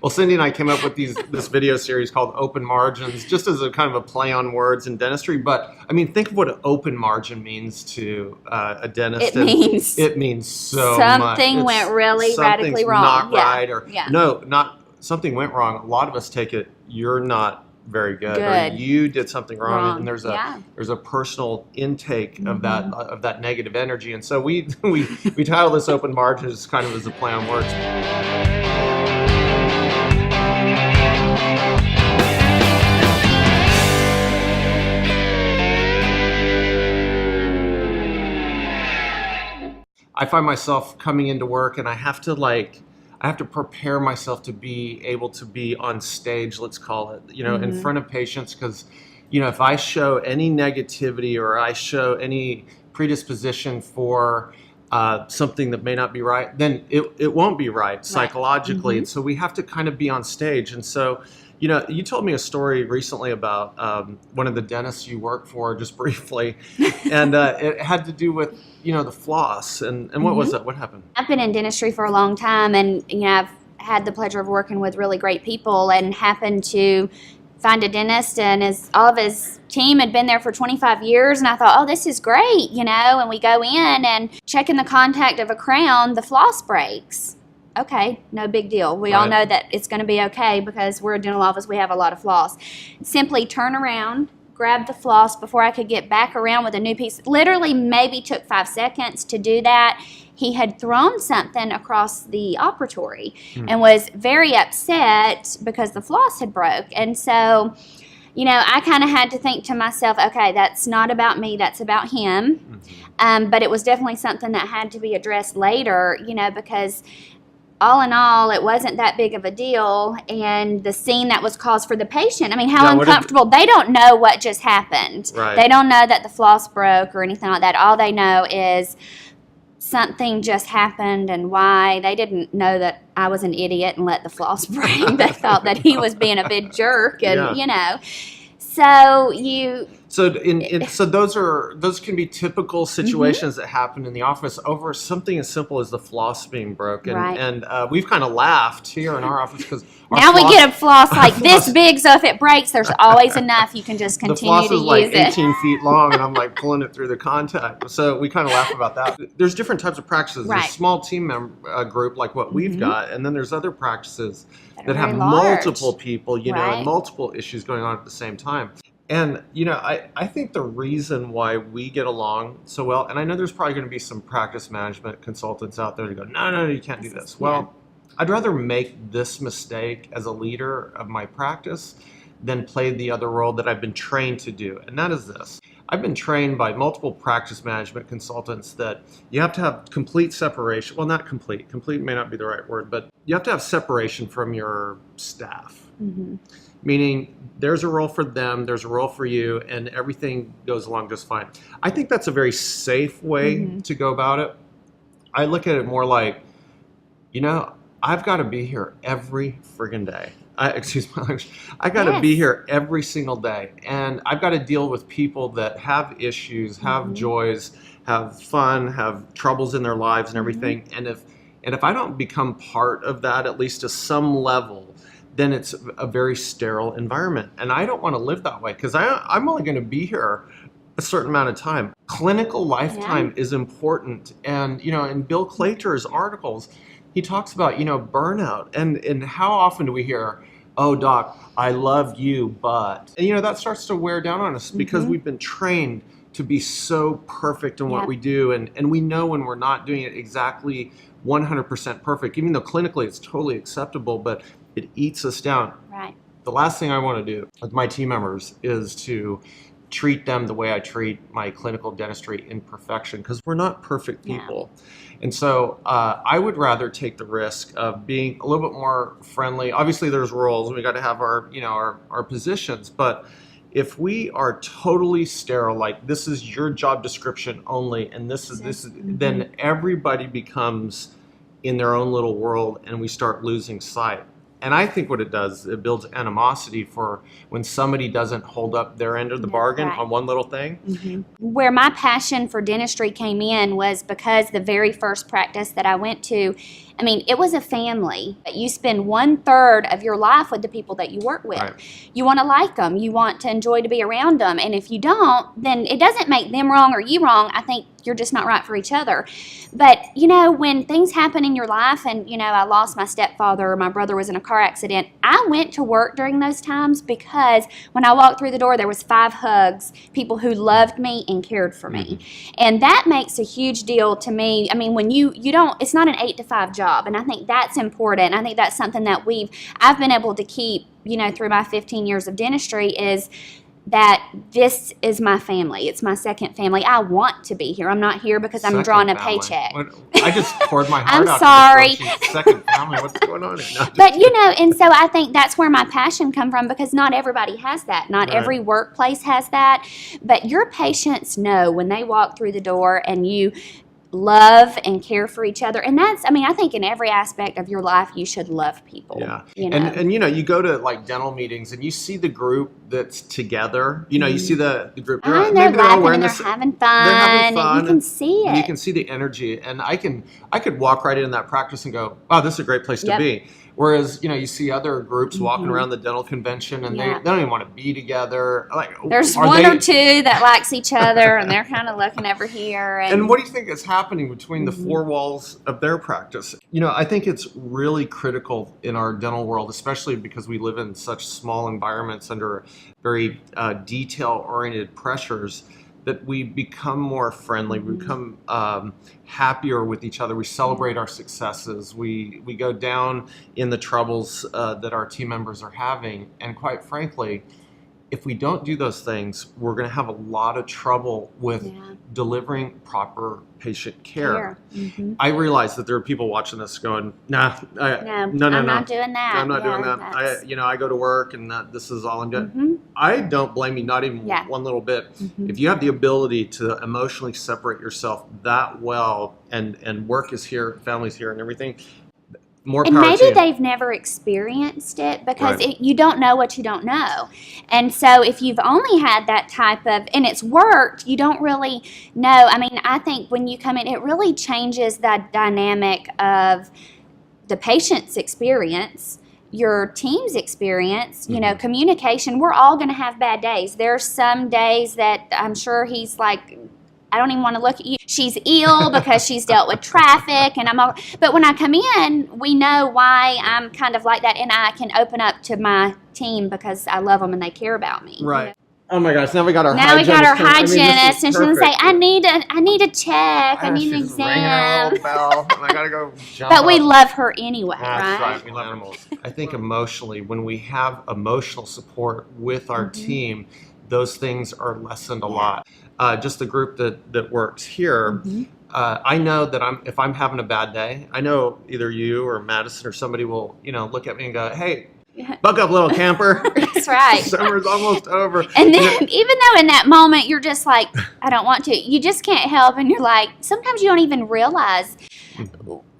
Well, Cindy and I came up with this video series called Open Margins, just as a kind of a play on words in dentistry. But I mean, think of what an open margin means to a dentist. It means so something much. went really radically wrong. Not right, or no, not something went wrong. A lot of us take it, you're not very good. Or you did something wrong. And there's a personal intake of that negative energy. And so we title this Open Margins kind of as a play on words. I find myself coming into work and I have to prepare myself to be able to be on stage, let's call it, in front of patients, because, if I show any negativity or I show any predisposition for something that may not be right, then it won't be right psychologically. And so we have to kind of be on stage. And so, you told me a story recently about one of the dentists you work for, just briefly, and it had to do with, the floss. And what was that? What happened? I've been in dentistry for a long time, and, I've had the pleasure of working with really great people and happened to find a dentist, and all of his team had been there for 25 years, and I thought, oh, this is great, and we go in and checking the contact of a crown, the floss breaks. Okay, no big deal. We all know that it's going to be okay because we're a dental office. We have a lot of floss. Simply turn around, grab the floss before I could get back around with a new piece. Literally maybe took 5 seconds to do that. He had thrown something across the operatory and was very upset because the floss had broke. And so, I kind of had to think to myself, okay, that's not about me, that's about him. But it was definitely something that had to be addressed later, because all in all, it wasn't that big of a deal, and the scene that was caused for the patient, I mean, how uncomfortable. They don't know what just happened. They don't know that the floss broke or anything like that. All they know is something just happened and why. They didn't know that I was an idiot and let the floss break. They thought that he was being a big jerk, and, So So those can be typical situations that happen in the office over something as simple as the floss being broken. And we've kind of laughed here in our office because now we get a floss like this big, so if it breaks, there's always enough. You can just continue to use it. The floss is like 18 feet long, and I'm like pulling it through the contact. So we kind of laugh about that. There's different types of practices. There's a small team group like what we've got, and then there's other practices that have multiple people, and multiple issues going on at the same time. And, I think the reason why we get along so well, and I know there's probably going to be some practice management consultants out there to go, no, you can't do this. Well, I'd rather make this mistake as a leader of my practice than play the other role that I've been trained to do. And that is this. I've been trained by multiple practice management consultants that you have to have complete separation. Well, not complete. Complete may not be the right word, but you have to have separation from your staff. Meaning there's a role for them, there's a role for you, and everything goes along just fine. I think that's a very safe way to go about it. I look at it more like, I've got to be here every friggin' day. Excuse my language. I got to be here every single day, and I've got to deal with people that have issues, have joys, have fun, have troubles in their lives and everything. And if I don't become part of that, at least to some level, then it's a very sterile environment. And I don't want to live that way because I'm only going to be here a certain amount of time. Clinical lifetime is important. And, in Bill Claytor's articles, he talks about, burnout. And how often do we hear, oh, doc, I love you, but... And, that starts to wear down on us because we've been trained to be so perfect in what we do. And we know when we're not doing it exactly 100% perfect, even though clinically it's totally acceptable, but it eats us down. The last thing I want to do with my team members is to treat them the way I treat my clinical dentistry imperfection, because we're not perfect people. And so I would rather take the risk of being a little bit more friendly. Obviously there's roles, we got to have our, our positions, but if we are totally sterile, like this is your job description only, and this is, then everybody becomes in their own little world and we start losing sight. And I think what it does, it builds animosity for when somebody doesn't hold up their end of the bargain on one little thing. Where my passion for dentistry came in was because the very first practice that I went to, I mean, it was a family. You spend 1/3 of your life with the people that you work with. Right. You want to like them. You want to enjoy to be around them. And if you don't, then it doesn't make them wrong or you wrong. I think you're just not right for each other. But, you know, when things happen in your life and, you know, I lost my stepfather, my brother was in a car accident, I went to work during those times because when I walked through the door, there was 5 hugs, people who loved me and cared for me. And that makes a huge deal to me. I mean, when you don't, it's not an 8 to 5 job. And I think that's important. I think that's something that I've been able to keep, you know, through my 15 years of dentistry is that this is my family. It's my second family. I want to be here. I'm not here because I'm drawing a paycheck. I just poured my heart I'm out. sorry. Second family. What's going on here? No, but, you know, and so I think that's where my passion come from because not everybody has that. Not Right. every workplace has that. But your patients know when they walk through the door and you love and care for each other. And that's, I mean, I think in every aspect of your life, you should love people. Yeah. You know? And you know, you go to like dental meetings and you see the group that's together. You know, you see the group. They're laughing and they're having fun. And you can see it. And you can see the energy. And I could walk right in that practice and go, wow, this is a great place to be. Whereas, you know, you see other groups walking around the dental convention and they don't even want to be together. Like, there's one or two that likes each other and they're kind of looking over here. And what do you think is happening between the 4 walls of their practice? You know, I think it's really critical in our dental world, especially because we live in such small environments under very detail-oriented pressures, that we become more friendly, we become happier with each other, we celebrate our successes, we go down in the troubles that our team members are having, and quite frankly, if we don't do those things, we're going to have a lot of trouble with delivering proper patient care. I realize that there are people watching this going, no, I'm not doing that. I'm not doing that. I go to work and this is all I'm doing. I don't blame you, not even one little bit. If you have the ability to emotionally separate yourself that well, and work is here, family's here, and everything. More and power maybe to you. They've never experienced it because you don't know what you don't know. And so if you've only had that type of, and it's worked, you don't really know. I mean, I think when you come in, it really changes the dynamic of the patient's experience, your team's experience, you know, communication. We're all going to have bad days. There's some days that I'm sure he's like, I don't even want to look at you. She's ill because she's dealt with traffic, and but when I come in, we know why I'm kind of like that, and I can open up to my team because I love them and they care about me. Right. Oh my gosh! Now we got our hygienist, and she's gonna say, "I need a check. I need an exam." Ringing her old bell, and I gotta go jump But up. we love her anyway, That's right? We love animals. I think emotionally, when we have emotional support with our team, those things are lessened a lot. Just the group that works here, I know that if I'm having a bad day, I know either you or Madison or somebody will, you know, look at me and go, "Hey, buck up, little camper." That's right. Summer's almost over. And then, even though in that moment you're just like, I don't want to, you just can't help, and you're like, sometimes you don't even realize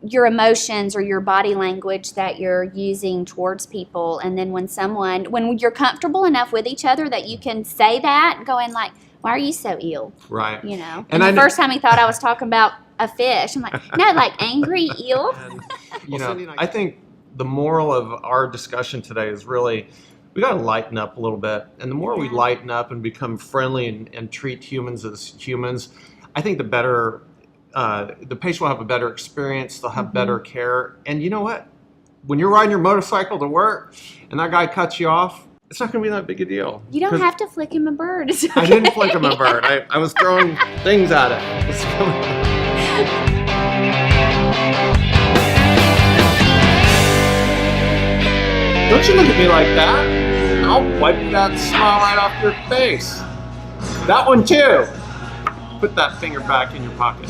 your emotions or your body language that you're using towards people. And then when you're comfortable enough with each other that you can say that, going like, why are you so ill? Right. You know. And the first time he thought I was talking about a fish, I'm like, no, like angry, ill. And, you know, I think the moral of our discussion today is really, we got to lighten up a little bit. And the more we lighten up and become friendly and treat humans as humans, I think the better, the patient will have a better experience. They'll have better care. And you know what? When you're riding your motorcycle to work and that guy cuts you off, it's not going to be that big a deal. You don't have to flick him a bird. It's okay. I didn't flick him a bird. I was throwing things at it. Don't you look at me like that. I'll wipe that smile right off your face. That one too. Put that finger back in your pocket.